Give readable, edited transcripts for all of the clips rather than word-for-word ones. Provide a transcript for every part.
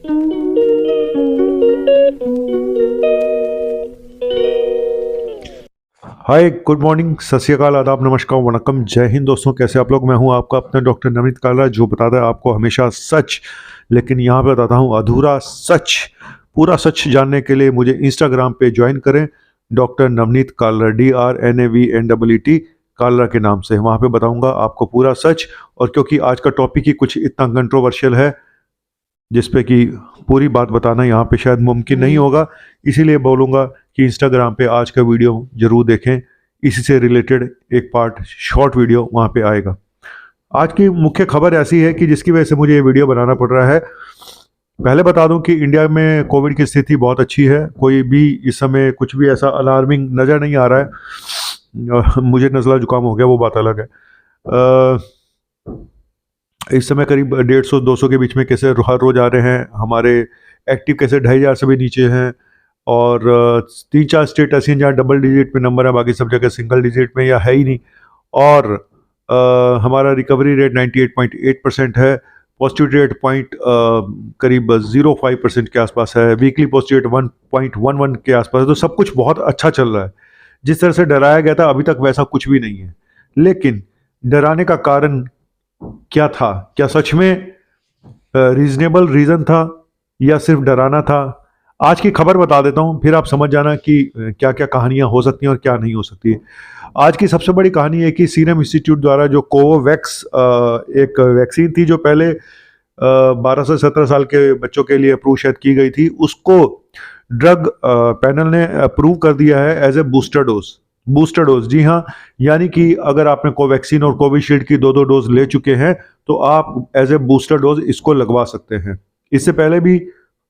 हाय, good morning, सत श्री अकाल, आदाब, नमस्कार, वणक्कम, जय हिंद दोस्तों। कैसे आप लोग? मैं हूं आपका अपना डॉक्टर नवनीत कालरा, जो बताता है आपको हमेशा सच, लेकिन यहाँ पे बताता हूँ अधूरा सच। पूरा सच जानने के लिए मुझे इंस्टाग्राम पे ज्वाइन करें, डॉक्टर नवनीत कालरा, DRNAVNEET कालरा के नाम से। वहाँ पे बताऊँगा आपको पूरा सच। और क्योंकि आज का टॉपिक ही कुछ इतना कंट्रोवर्शियल है जिसपे कि पूरी बात बताना यहाँ पे शायद मुमकिन नहीं होगा, इसीलिए बोलूँगा कि इंस्टाग्राम पे आज का वीडियो जरूर देखें। इसी से रिलेटेड एक पार्ट शॉर्ट वीडियो वहाँ पे आएगा। आज की मुख्य खबर ऐसी है कि जिसकी वजह से मुझे ये वीडियो बनाना पड़ रहा है। पहले बता दूं कि इंडिया में कोविड की स्थिति बहुत अच्छी है। कोई भी इस समय कुछ भी ऐसा अलार्मिंग नज़र नहीं आ रहा है। मुझे नज़ला जुकाम हो गया, वो बात अलग है। इस समय करीब 150-200 के बीच में कैसे हर रोज आ रहे हैं। हमारे एक्टिव कैसे 2,500 से भी नीचे हैं। और 3-4 स्टेट ऐसी हैं जहाँ डबल डिजिट में नंबर है, बाकी सब जगह सिंगल डिजिट में या है ही नहीं। और हमारा रिकवरी रेट 98.8% है। पॉजिटिविटी रेट करीब 0.5% के आसपास है। वीकली पॉजिटिविटी 1.11 के आसपास है। तो सब कुछ बहुत अच्छा चल रहा है। जिस तरह से डराया गया था अभी तक वैसा कुछ भी नहीं है। लेकिन डराने का कारण क्या था? क्या सच में रीजनेबल रीजन था या सिर्फ डराना था? आज की खबर बता देता हूं, फिर आप समझ जाना कि क्या क्या कहानियां हो सकती हैं और क्या नहीं हो सकती है। आज की सबसे बड़ी कहानी है कि सीरम इंस्टीट्यूट द्वारा जो कोवोवैक्स एक वैक्सीन थी जो पहले 12 से 17 साल के बच्चों के लिए अप्रूव शायद की गई थी, उसको ड्रग पैनल ने अप्रूव कर दिया है as a booster dose. Booster dose, जी हाँ। यानी कि अगर आपने कोवैक्सीन और कोविशील्ड की 2-2 डोज ले चुके हैं तो आप एज ए बूस्टर डोज इसको लगवा सकते हैं। इससे पहले भी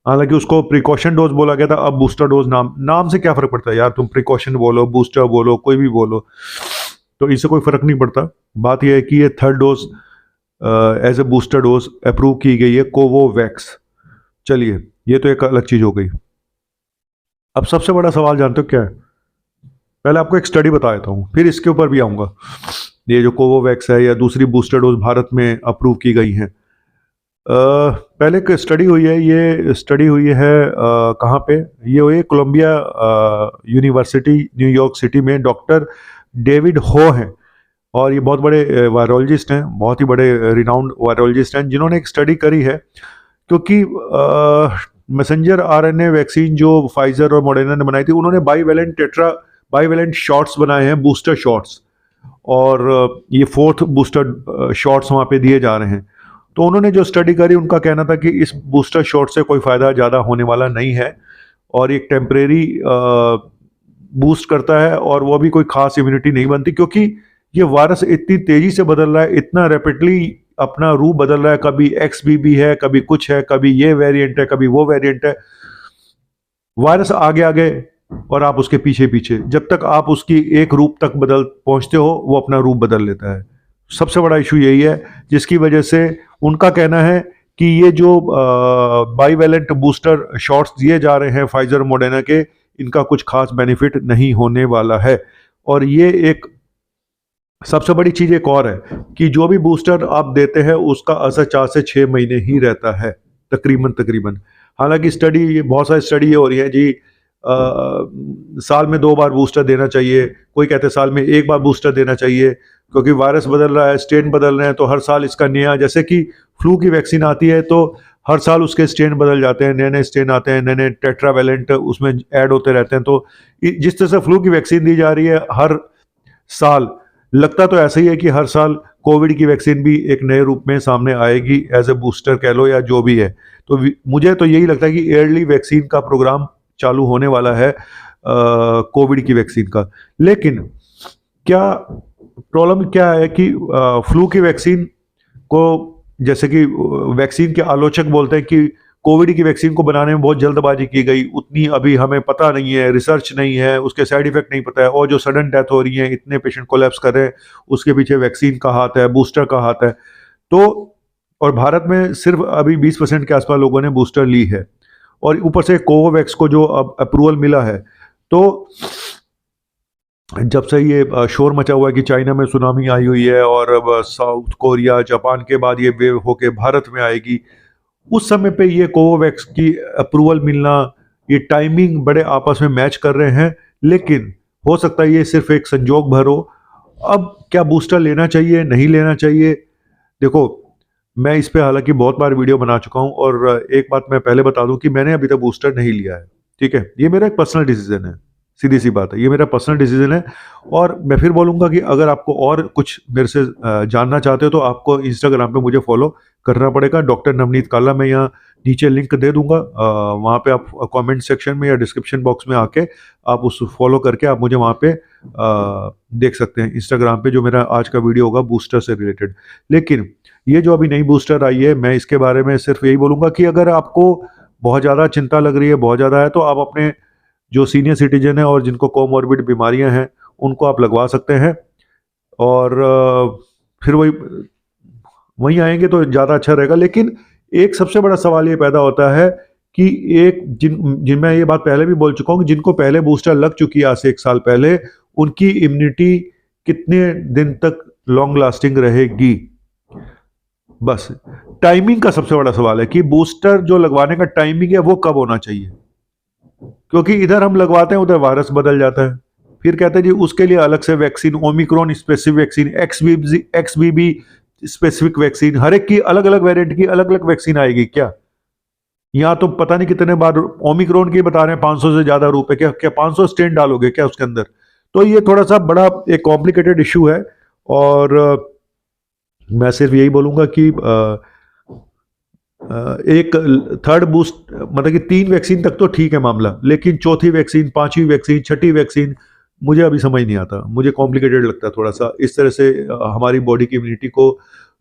हालांकि उसको प्रिकॉशन डोज बोला गया था, अब बूस्टर डोज। नाम से क्या फर्क पड़ता है यार? तुम प्रिकॉशन बोलो, बूस्टर बोलो, कोई भी बोलो, तो इससे कोई फर्क नहीं पड़ता। बात यह है कि ये third dose as a booster dose approve की गई है, कोवोवैक्स। चलिए, ये तो एक अलग चीज हो गई। अब सबसे बड़ा सवाल जानते हो क्या है? पहले आपको एक स्टडी बता देता हूँ, फिर इसके ऊपर भी आऊँगा। ये जो कोवोवैक्स है या दूसरी बूस्टर डोज भारत में अप्रूव की गई हैं। पहले एक स्टडी हुई है। ये स्टडी हुई है कहाँ पे? ये हुई है कोलंबिया यूनिवर्सिटी, न्यूयॉर्क सिटी में। डॉक्टर डेविड हो हैं और ये बहुत बड़े वायरोलॉजिस्ट हैं, बहुत ही बड़े रिनाउंड वायरोलॉजिस्ट हैं, जिन्होंने एक स्टडी करी है। क्योंकि मैसेंजर आरएनए वैक्सीन जो फाइजर और मॉडर्ना ने बनाई थी, उन्होंने बाईवेलेंट शॉट्स बनाए हैं, बूस्टर शॉट्स। और ये 4th बूस्टर शॉट्स वहाँ पे दिए जा रहे हैं। तो उन्होंने जो स्टडी करी, उनका कहना था कि इस बूस्टर शॉट से कोई फ़ायदा ज़्यादा होने वाला नहीं है और एक टेम्परेरी बूस्ट करता है और वो भी कोई खास इम्यूनिटी नहीं बनती, क्योंकि ये वायरस इतनी तेज़ी से बदल रहा है, इतना रैपिडली अपना रूप बदल रहा है। कभी XBB है, कभी कुछ है, कभी ये वेरिएंट है, कभी वो वेरिएंट है। वायरस आगे आगे और आप उसके पीछे पीछे। जब तक आप उसकी एक रूप तक पहुंचते हो, वो अपना रूप बदल लेता है। सबसे बड़ा इशू यही है, जिसकी वजह से उनका कहना है कि ये जो बाईवेलेंट बूस्टर शॉट्स दिए जा रहे हैं फाइजर मॉडर्ना के, इनका कुछ खास बेनिफिट नहीं होने वाला है। और ये एक सबसे बड़ी चीज एक और है कि जो भी बूस्टर आप देते हैं उसका असर 4 से 6 महीने ही रहता है, तकरीबन। हालांकि बहुत सारी स्टडी हो रही है जी, साल में 2 बार बूस्टर देना चाहिए, कोई कहते हैं साल में 1 बार बूस्टर देना चाहिए, क्योंकि वायरस बदल रहा है, स्ट्रेन बदल रहे हैं, तो हर साल इसका नया, जैसे कि फ्लू की वैक्सीन आती है तो हर साल उसके स्ट्रेन बदल जाते हैं, नए नए स्ट्रेन आते हैं, नए नए टेट्रावेलेंट उसमें ऐड होते रहते हैं। तो जिस तरह से फ्लू की वैक्सीन दी जा रही है हर साल, लगता तो ऐसा ही है कि हर साल कोविड की वैक्सीन भी एक नए रूप में सामने आएगी, एज ए बूस्टर कह लो या जो भी है। तो मुझे तो यही लगता है कि ईयरली वैक्सीन का प्रोग्राम चालू होने वाला है कोविड की वैक्सीन का। लेकिन क्या प्रॉब्लम क्या है कि फ्लू की वैक्सीन को, जैसे कि वैक्सीन के आलोचक बोलते हैं कि कोविड की वैक्सीन को बनाने में बहुत जल्दबाजी की गई, उतनी अभी हमें पता नहीं है, रिसर्च नहीं है, उसके साइड इफेक्ट नहीं पता है, और जो सडन डेथ हो रही है, इतने पेशेंट कोलैप्स कर रहे हैं, उसके पीछे वैक्सीन का हाथ है, बूस्टर का हाथ है। तो और भारत में सिर्फ अभी 20% के आसपास लोगों ने बूस्टर ली है, और ऊपर से कोवोवैक्स को जो अब अप्रूवल मिला है, तो जब से ये शोर मचा हुआ है कि चाइना में सुनामी आई हुई है और अब साउथ कोरिया, जापान के बाद ये वेव होके भारत में आएगी, उस समय पे ये कोवोवैक्स की अप्रूवल मिलना, ये टाइमिंग बड़े आपस में मैच कर रहे हैं, लेकिन हो सकता है ये सिर्फ एक संजोग भर हो। अब क्या बूस्टर लेना चाहिए, नहीं लेना चाहिए? देखो, मैं इस पे हालांकि बहुत बार वीडियो बना चुका हूं, और एक बात मैं पहले बता दूं कि मैंने अभी तक बूस्टर नहीं लिया है। ठीक है, ये मेरा एक पर्सनल डिसीजन है, सीधी सी बात है, ये मेरा पर्सनल डिसीजन है। और मैं फिर बोलूंगा कि अगर आपको और कुछ मेरे से जानना चाहते हो तो आपको इंस्टाग्राम पे मुझे फॉलो करना पड़ेगा, डॉक्टर नवनीत काला। मैं यहाँ नीचे लिंक दे दूंगा, वहाँ पे आप कमेंट सेक्शन में या डिस्क्रिप्शन बॉक्स में आके आप उस फॉलो करके आप मुझे वहाँ पे देख सकते हैं इंस्टाग्राम पे, जो मेरा आज का वीडियो होगा बूस्टर से रिलेटेड। लेकिन ये जो अभी नई बूस्टर आई है, मैं इसके बारे में सिर्फ यही बोलूंगा कि अगर आपको बहुत ज़्यादा चिंता लग रही है, बहुत ज़्यादा है, तो आप अपने जो सीनियर सिटीजन है और जिनको कोमॉर्बिड बीमारियां हैं उनको आप लगवा सकते हैं। और फिर वहीं आएंगे तो ज़्यादा अच्छा रहेगा। लेकिन एक सबसे बड़ा सवाल ये पैदा होता है कि एक जिन मैं ये बात पहले भी बोल चुका हूँ कि जिनको पहले बूस्टर लग चुकी है आज से 1 साल पहले, उनकी इम्यूनिटी कितने दिन तक लॉन्ग लास्टिंग रहेगी। बस टाइमिंग का सबसे बड़ा सवाल है कि बूस्टर जो लगवाने का टाइमिंग है वो कब होना चाहिए, क्योंकि इधर हम लगवाते हैं उधर वायरस बदल जाता है। फिर कहते हैं जी उसके लिए अलग से vaccine, Omicron specific vaccine, XBB specific vaccine, हर एक की अलग अलग वेरिएंट की अलग अलग वैक्सीन आएगी क्या? यहाँ तो पता नहीं कितने बार ओमिक्रॉन की बता रहे हैं 500 से ज्यादा रूप है, क्या क्या 500 स्ट्रेन डालोगे क्या उसके अंदर? तो ये थोड़ा सा बड़ा एक कॉम्प्लिकेटेड इशू है। और मैं सिर्फ यही बोलूंगा कि एक थर्ड बूस्ट मतलब कि 3 वैक्सीन तक तो ठीक है मामला, लेकिन चौथी वैक्सीन, 5वीं वैक्सीन, छठी वैक्सीन मुझे अभी समझ नहीं आता, मुझे कॉम्प्लिकेटेड लगता है थोड़ा सा। इस तरह से हमारी बॉडी की इम्यूनिटी को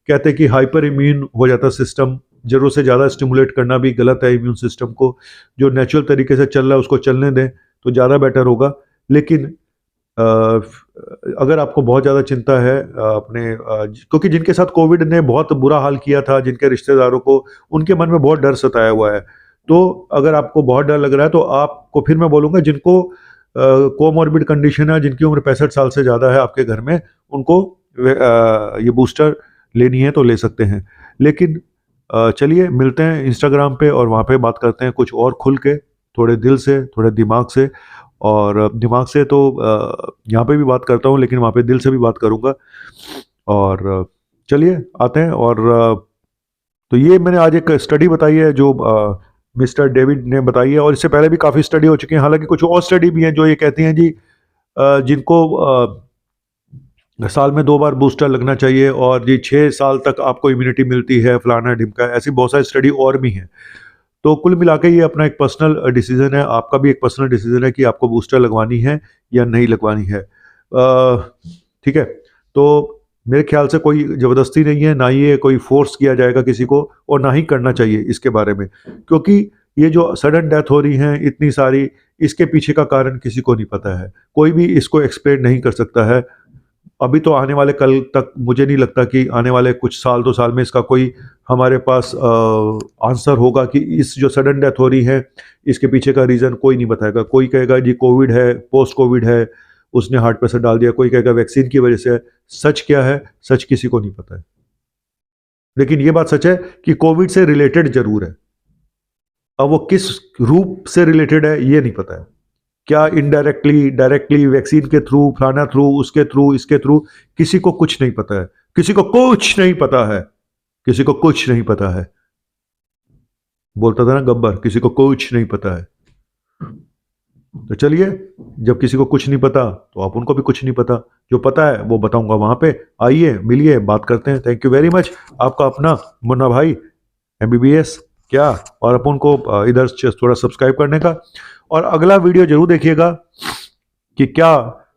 कहते हैं कि हाइपर इम्यून हो जाता है सिस्टम। जरूरत से ज़्यादा स्टिमुलेट करना भी गलत है इम्यून सिस्टम को। जो नेचुरल तरीके से चल रहा है उसको चलने दें तो ज़्यादा बेटर होगा। लेकिन अगर आपको बहुत ज़्यादा चिंता है क्योंकि जिनके साथ कोविड ने बहुत बुरा हाल किया था, जिनके रिश्तेदारों को, उनके मन में बहुत डर सताया हुआ है। तो अगर आपको बहुत डर लग रहा है तो आपको, फिर मैं बोलूँगा जिनको कोमॉर्बिड कंडीशन है, जिनकी उम्र 65 साल से ज़्यादा है आपके घर में, उनको ये बूस्टर लेनी है तो ले सकते हैं। लेकिन चलिए मिलते हैं इंस्टाग्राम पे और वहाँ पे बात करते हैं कुछ और खुल के, थोड़े दिल से, थोड़े दिमाग से। और दिमाग से तो यहाँ पे भी बात करता हूँ, लेकिन वहाँ पे दिल से भी बात करूँगा। और चलिए आते हैं। और तो ये मैंने आज एक स्टडी बताई है जो मिस्टर डेविड ने बताई है, और इससे पहले भी काफ़ी स्टडी हो चुकी हैं। हालांकि कुछ और स्टडी भी हैं जो ये कहती हैं जी जिनको साल में 2 बार बूस्टर लगना चाहिए, और जी 6 साल तक आपको इम्यूनिटी मिलती है, फलाना ढिमका, ऐसी बहुत सारी स्टडी और भी हैं। तो कुल मिला के ये अपना एक पर्सनल डिसीजन है, आपका भी एक पर्सनल डिसीजन है कि आपको बूस्टर लगवानी है या नहीं लगवानी है। ठीक है, तो मेरे ख्याल से कोई ज़बरदस्ती नहीं है, ना ही ये कोई फोर्स किया जाएगा किसी को, और ना ही करना चाहिए इसके बारे में। क्योंकि ये जो सडन डेथ हो रही हैं इतनी सारी, इसके पीछे का कारण किसी को नहीं पता है, कोई भी इसको एक्सप्लेन नहीं कर सकता है। अभी तो आने वाले कल तक मुझे नहीं लगता कि आने वाले कुछ साल 2 साल में इसका कोई हमारे पास आंसर होगा कि इस जो सडन डेथ हो रही है इसके पीछे का रीज़न कोई नहीं बताएगा। कोई कहेगा जी कोविड है, पोस्ट कोविड है, उसने हार्ट प्रेशर डाल दिया, कोई कहेगा वैक्सीन की वजह से है। सच क्या है, सच किसी को नहीं पता है। लेकिन ये बात सच है कि कोविड से रिलेटेड जरूर है, अब वो किस रूप से रिलेटेड है ये नहीं पता है। क्या इनडायरेक्टली, डायरेक्टली, वैक्सीन के थ्रू, फलाना थ्रू, उसके थ्रू, इसके थ्रू, किसी को कुछ नहीं पता है। किसी को कुछ नहीं पता है, किसी को कुछ नहीं पता है। बोलता था ना गब्बर, किसी को कुछ नहीं पता है। तो चलिए, जब किसी को कुछ नहीं पता तो आप उनको भी कुछ नहीं पता। जो पता है वो बताऊंगा वहां पे, आइए मिलिए, बात करते हैं। Thank you very much. आपका अपना मुन्ना भाई, MBBS क्या, और अपन को इधर थोड़ा सब्सक्राइब करने का। और अगला वीडियो जरूर देखिएगा कि क्या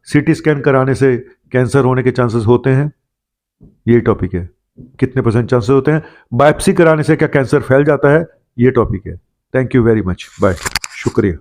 CT स्कैन कराने से कैंसर होने के चांसेस होते हैं, ये टॉपिक है। कितने % चांसेस होते हैं, बायोप्सी कराने से क्या कैंसर फैल जाता है, ये टॉपिक है। Thank you very much, bye, शुक्रिया।